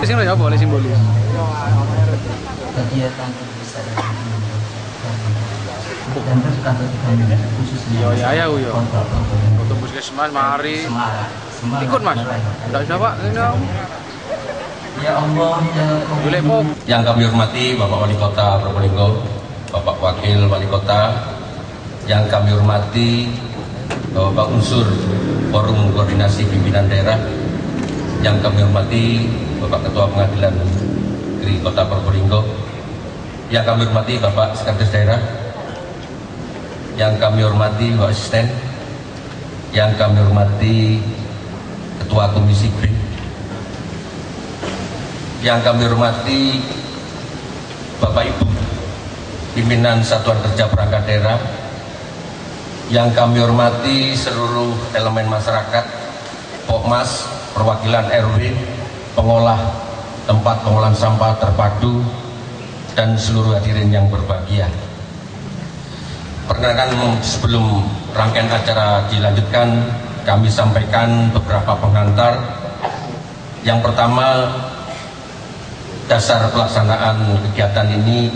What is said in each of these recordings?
Sini ya boleh simbolis. Kegiatan besar dan kantor kami khususnya Ya untuk puskesmas mari ikut mas tidak bisa pak ini ya Allah boleh pop. Yang kami hormati Bapak Wali Kota Probolinggo, Bapak Wakil Wali Kota, yang kami hormati Bapak unsur Forum Koordinasi Pimpinan Daerah, yang kami hormati Bapak Ketua Pengadilan Negeri Kota Probolinggo, yang kami hormati Bapak Sekretaris Daerah, yang kami hormati Bapak Asisten, yang kami hormati Ketua Komisi BRIN, yang kami hormati Bapak Ibu pimpinan Satuan Kerja Perangkat Daerah, yang kami hormati seluruh elemen masyarakat, Pokmas, perwakilan RW, pengolah tempat pengolahan sampah terpadu, dan seluruh hadirin yang berbahagia. Perkenalkan, sebelum rangkaian acara dilanjutkan, kami sampaikan beberapa pengantar. Yang pertama, dasar pelaksanaan kegiatan ini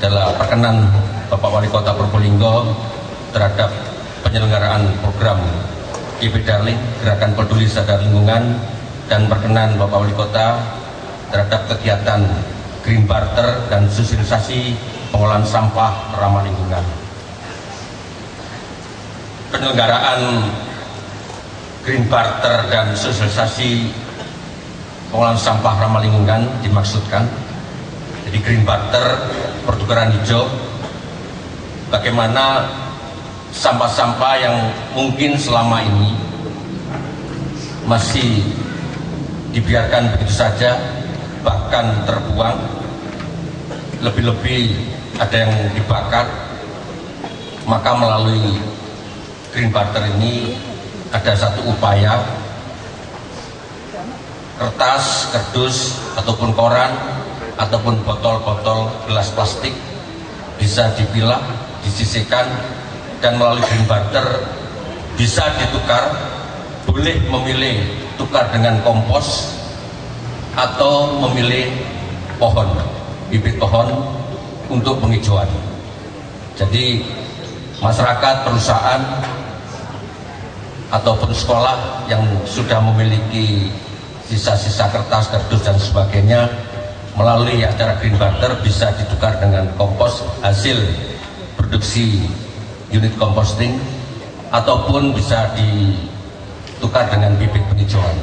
adalah perkenan Bapak Wali Kota Probolinggo terhadap penyelenggaraan program GP Darling, Gerakan Peduli Sadar Lingkungan, dan perkenan Bapak Wali Kota terhadap kegiatan Green Barter dan sosialisasi pengolahan sampah ramah lingkungan. Penyelenggaraan Green Barter dan sosialisasi pengolahan sampah ramah lingkungan dimaksudkan, jadi Green Barter, pertukaran hijau, bagaimana sampah-sampah yang mungkin selama ini masih dibiarkan begitu saja, bahkan terbuang, lebih-lebih ada yang dibakar, maka melalui Green Barter ini ada satu upaya kertas, kardus, ataupun koran, ataupun botol-botol gelas plastik bisa dipilah, disisihkan, dan melalui Green Barter bisa ditukar, boleh memilih tukar dengan kompos atau memilih pohon, bibit pohon untuk penghijauan. Jadi masyarakat, perusahaan, ataupun sekolah yang sudah memiliki sisa-sisa kertas, kardus, dan sebagainya, melalui acara Green Barter bisa ditukar dengan kompos hasil produksi unit composting, ataupun bisa ditukar dengan bibit penghijauan.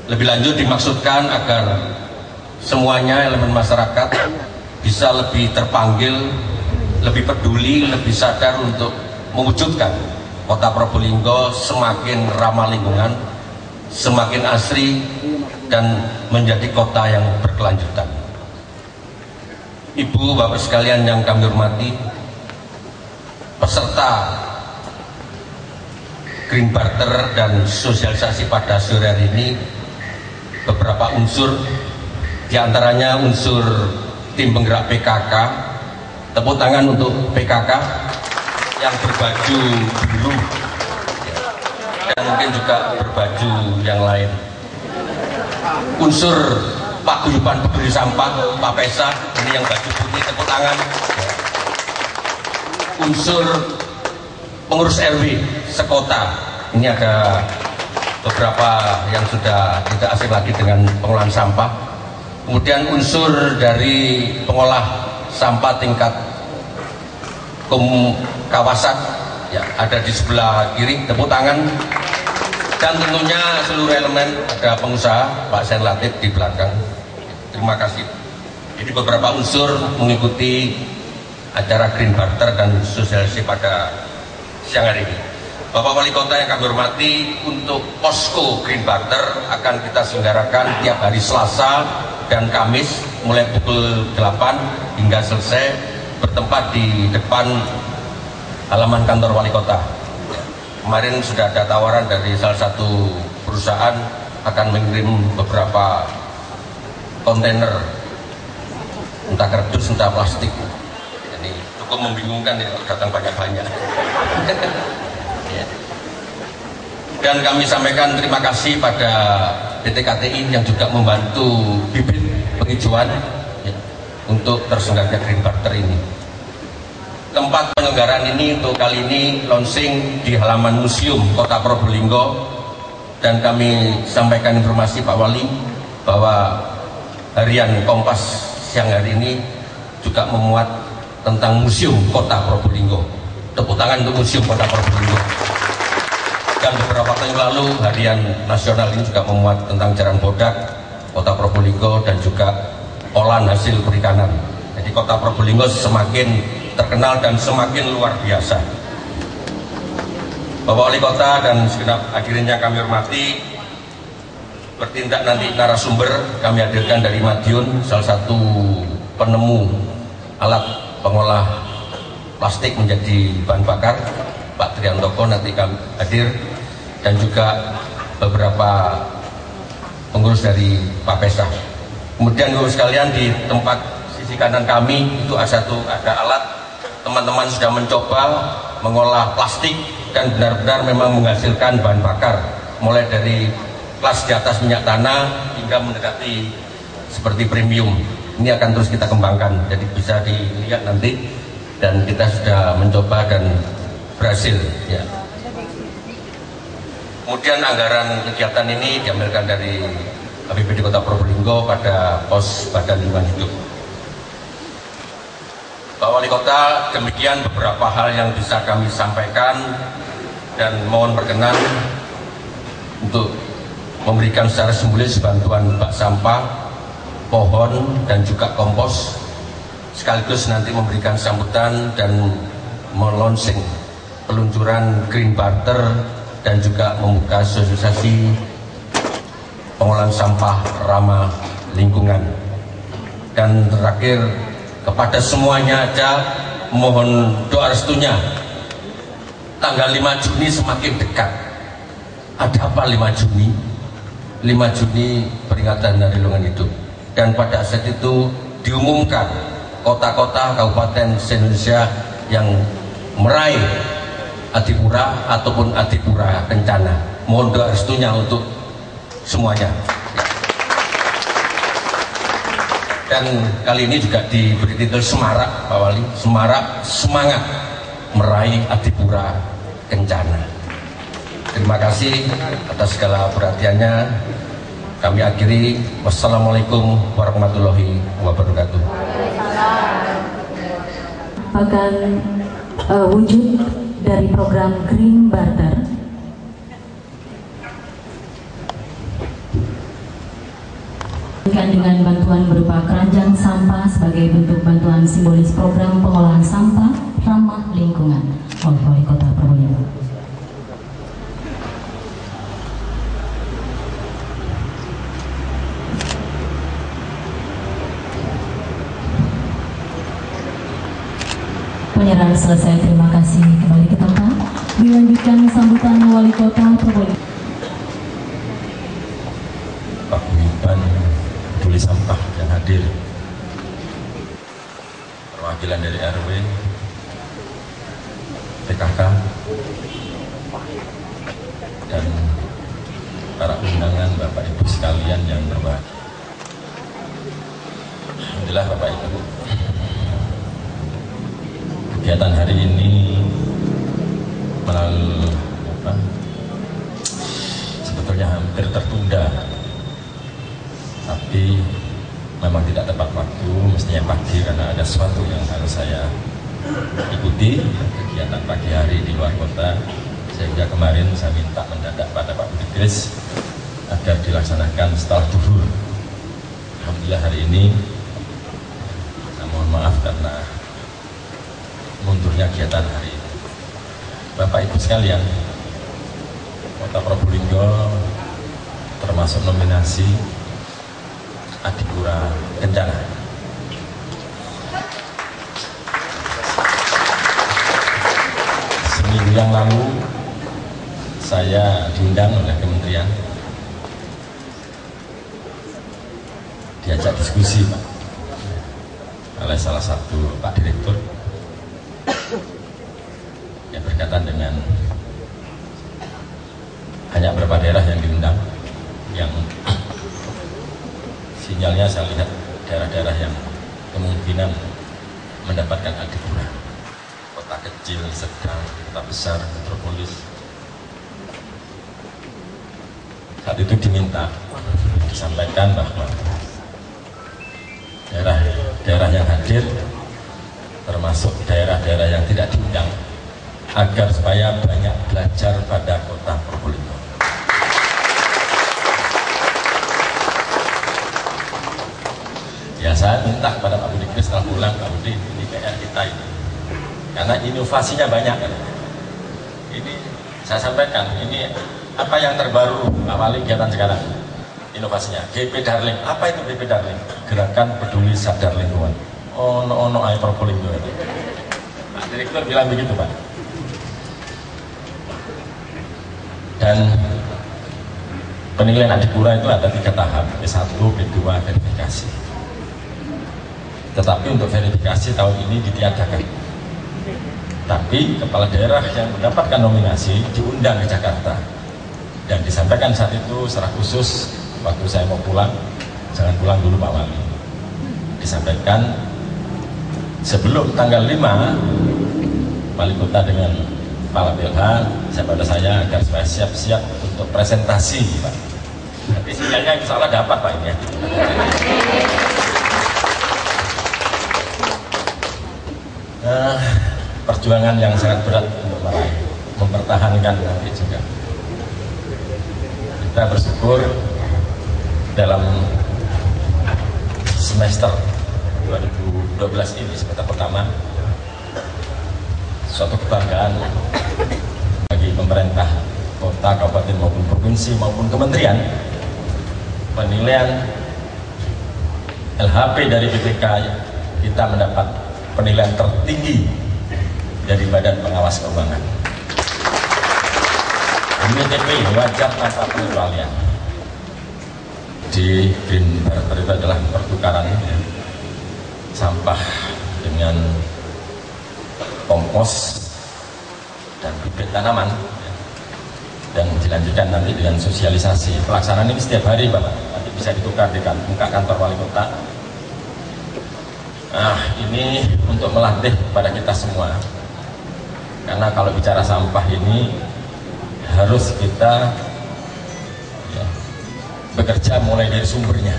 Lebih lanjut dimaksudkan agar semuanya elemen masyarakat bisa lebih terpanggil, lebih peduli, lebih sadar untuk mewujudkan Kota Probolinggo semakin ramah lingkungan, semakin asri, dan menjadi kota yang berkelanjutan. Ibu, Bapak sekalian yang kami hormati, peserta Green Barter dan sosialisasi pada sore hari ini beberapa unsur, diantaranya unsur tim penggerak PKK. Tepuk tangan untuk PKK yang berbaju biru dan mungkin juga berbaju yang lain. Unsur paguyuban peduli sampah, Pak Pesa, ini yang baju putih, tepuk tangan. Unsur pengurus RW sekota, ini ada beberapa yang sudah tidak asing lagi dengan pengolahan sampah. Kemudian unsur dari pengolah sampah tingkat kawasan, ya, ada di sebelah kiri, tepuk tangan. Dan tentunya seluruh elemen, ada pengusaha, Pak Sen Latif di belakang. Terima kasih. Jadi beberapa unsur mengikuti acara Green Barter dan sosialisasi pada siang hari ini. Bapak Wali Kota yang kami hormati, untuk posko Green Barter akan kita selenggarakan tiap hari Selasa dan Kamis mulai pukul 8 hingga selesai, bertempat di depan halaman kantor Wali Kota. Kemarin sudah ada tawaran dari salah satu perusahaan akan mengirim beberapa kontainer, entah kardus, entah plastik. Jadi cukup membingungkan ya, datang banyak-banyak. Dan kami sampaikan terima kasih pada PT KTI yang juga membantu bibit penghijauan ya, untuk terselenggaranya Green Barter ini. Tempat penyelenggaraan ini untuk kali ini launching di halaman Museum Kota Probolinggo, dan kami sampaikan informasi Pak Wali bahwa harian Kompas siang hari ini juga memuat tentang Museum Kota Probolinggo. Tepuk tangan untuk Museum Kota Probolinggo. Dan beberapa tahun lalu harian nasional ini juga memuat tentang Jaran Bodak, Kota Probolinggo, dan juga olahan hasil perikanan. Jadi Kota Probolinggo semakin terkenal dan semakin luar biasa. Bapak Wali Kota dan segenap hadirin yang kami hormati, bertindak nanti narasumber kami hadirkan dari Madiun, salah satu penemu alat pengolah plastik menjadi bahan bakar, Pak Triantoko nanti kami hadir, dan juga beberapa pengurus dari Papesa. Kemudian pengurus sekalian, di tempat sisi kanan kami itu ada alat, teman-teman sudah mencoba mengolah plastik dan benar-benar memang menghasilkan bahan bakar, mulai dari kelas di atas minyak tanah hingga mendekati seperti premium. Ini akan terus kita kembangkan, jadi bisa dilihat nanti, dan kita sudah mencoba dan berhasil ya. Kemudian anggaran kegiatan ini diambilkan dari APBD Kota Probolinggo pada pos Badan Lingkungan Hidup. Pak Wali Kota, demikian beberapa hal yang bisa kami sampaikan, dan mohon berkenan untuk memberikan secara simbolis bantuan bak sampah, pohon, dan juga kompos, sekaligus nanti memberikan sambutan dan melonsing peluncuran Green Barter, dan juga membuka sosialisasi pengolahan sampah ramah lingkungan. Dan terakhir, kepada semuanya aja mohon doa restunya. Tanggal 5 Juni semakin dekat. Ada apa 5 Juni? 5 Juni peringatan Hari Lingkungan Hidup. Dan pada saat itu diumumkan kota-kota kabupaten se-Indonesia yang meraih Adipura ataupun Adipura Kencana. Mohon doa restunya untuk semuanya. Dan kali ini juga diberi titel Semarak, Pak Wali. Semarak semangat meraih Adipura Kencana. Terima kasih atas segala perhatiannya. Kami akhiri. Wassalamualaikum warahmatullahi wabarakatuh. Akan wujud dari program Green Barter dengan bantuan berupa keranjang sampah sebagai bentuk bantuan simbolis program pengolahan sampah ramah lingkungan oleh Wali Kota Probolinggo. Penyerahan selesai, terima kasih. Kembali ke tempat. Dilanjutkan sambutan Wali Kota Probolinggo. Pak Guyuban peduli sampah yang hadir, perwakilan dari RW, PKK, dan para undangan Bapak Ibu sekalian yang berbahagia. Alhamdulillah Bapak Ibu, kegiatan hari ini melalui sebetulnya hampir tertunda, tapi memang tidak tepat waktu, mestinya pagi karena ada sesuatu yang harus saya ikuti, kegiatan pagi hari di luar kota, sehingga kemarin saya minta mendadak pada Pak Budi Kris agar dilaksanakan setelah zuhur. Alhamdulillah hari ini, saya mohon maaf karena mundurnya kegiatan hari ini. Bapak Ibu sekalian, Kota Probolinggo termasuk nominasi Adipura Kencana. Seminggu yang lalu saya diundang oleh kementerian, diajak diskusi Pak oleh salah satu Pak Direktur yang berkaitan dengan hanya beberapa daerah yang diundang, yang sinyalnya saya lihat daerah-daerah yang kemungkinan mendapatkan adipura, kota kecil, sedang, kota besar, metropolis. Saat itu disampaikan bahwa daerah-daerah yang hadir termasuk daerah-daerah yang tidak diundang agar supaya banyak belajar pada kota Probolinggo. Ya, saya minta kepada Pak Budi setelah pulang, Pak Budi, ini PR kita ini, karena inovasinya banyak kan. Ini saya sampaikan, ini apa yang terbaru awali kegiatan sekarang, inovasinya GP Darling. Apa itu GP Darling? Gerakan Peduli Sadar Lingkungan. Ono ae Probolinggo itu. Pak Direktur bilang begitu, Pak. Dan penilaian adipura itu ada 3 tahap, P1, P2, verifikasi. Tetapi untuk verifikasi tahun ini ditiadakan. Tapi kepala daerah yang mendapatkan nominasi diundang ke Jakarta dan disampaikan saat itu secara khusus waktu saya mau pulang, jangan pulang dulu Pak Wali. Disampaikan sebelum tanggal 5 Wali Kota dengan Kepala BLH pada saya agar supaya siap-siap untuk presentasi, Pak. Nanti sinyalnya insya Allah dapat, Pak, ini ya. Perjuangan yang sangat berat untuk meraih, mempertahankan nanti juga. Kita bersyukur dalam semester 2012 ini, semester pertama, suatu kebanggaan bagi pemerintah kota, kabupaten maupun provinsi maupun kementerian. Penilaian LHP dari BPK kita mendapat penilaian tertinggi dari Badan Pengawas Keuangan. WTP, wajar tanpa pengecualian. Di Green Barter itu adalah pertukaran sampah dengan kompos dan bibit tanaman, dan dilanjutkan nanti dengan sosialisasi. Pelaksanaan ini setiap hari, Bapak, nanti bisa ditukar di muka kantor wali kota. Nah, ini untuk melatih kepada kita semua, karena kalau bicara sampah ini harus kita bekerja mulai dari sumbernya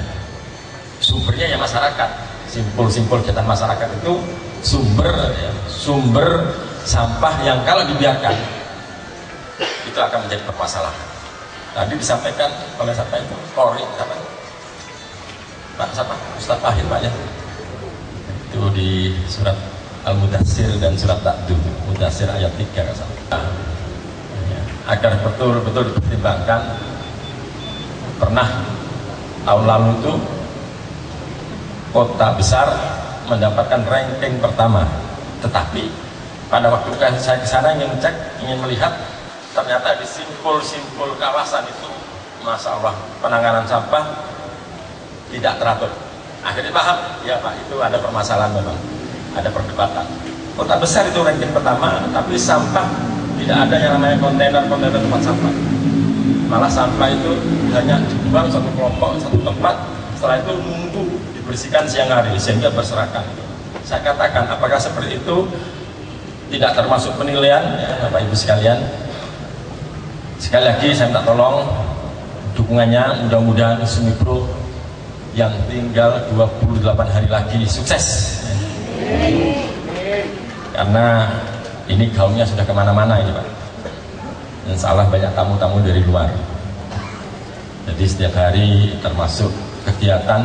ya masyarakat. Simpul-simpul kegiatan masyarakat itu sumber sampah yang kalau dibiarkan itu akan menjadi permasalahan. Tadi disampaikan oleh siapa itu? Polri, Pak Ustadz Fahir, Pak, ya. Itu di surat Al-Mudassir dan surat Ta'dud, Mudassir ayat 3 kan, agar betul-betul dipertimbangkan. Pernah tahun lalu itu kota besar mendapatkan ranking pertama, tetapi pada waktu saya ke sana ingin melihat, ternyata di simpul-simpul kawasan itu, Masya Allah, penanganan sampah tidak teratur. Akhirnya paham, ya Pak, itu ada permasalahan memang, ada perdebatan. Kota besar itu ranking pertama, tapi sampah tidak ada yang namanya kontainer tempat sampah. Malah sampah itu hanya dibuang satu kelompok, satu tempat, setelah itu nunggu dibersihkan siang hari sehingga berserakan. Saya katakan, apakah seperti itu tidak termasuk penilaian, ya, Bapak Ibu sekalian? Sekali lagi saya minta tolong dukungannya, mudah-mudahan Sumipro yang tinggal 28 hari lagi sukses, karena ini gaungnya sudah kemana-mana ini, Pak. Insya Allah banyak tamu-tamu dari luar. Jadi setiap hari termasuk kegiatan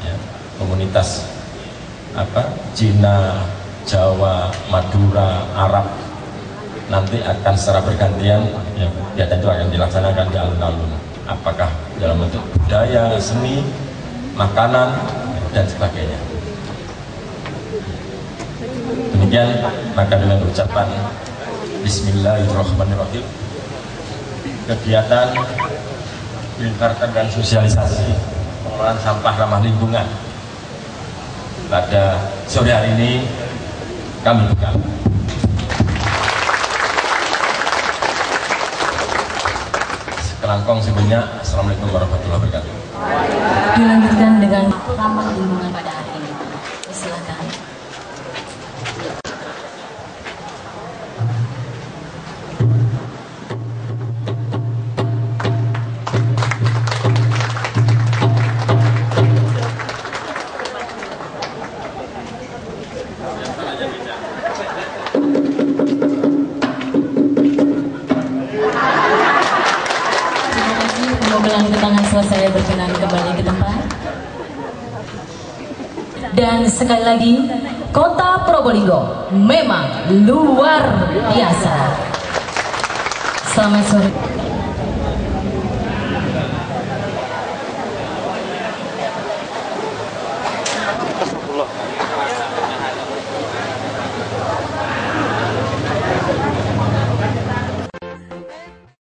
ya, komunitas Cina, Jawa, Madura, Arab, nanti akan secara bergantian ya, kegiatan itu akan dilaksanakan di alun-alun. Apakah dalam bentuk budaya, seni, makanan, dan sebagainya. Demikian, maka dengan ucapan Bismillahirrahmanirrahim, kegiatan Green dan sosialisasi pengelolaan sampah ramah lingkungan pada sore hari ini kami buka. Sekelangkong sebenarnya. Assalamualaikum warahmatullahi wabarakatuh. Dilanjutkan dengan angkat tangan setelah saya berkenan kembali ke tempat. Dan sekali lagi, Kota Probolinggo memang luar biasa. Selamat sore.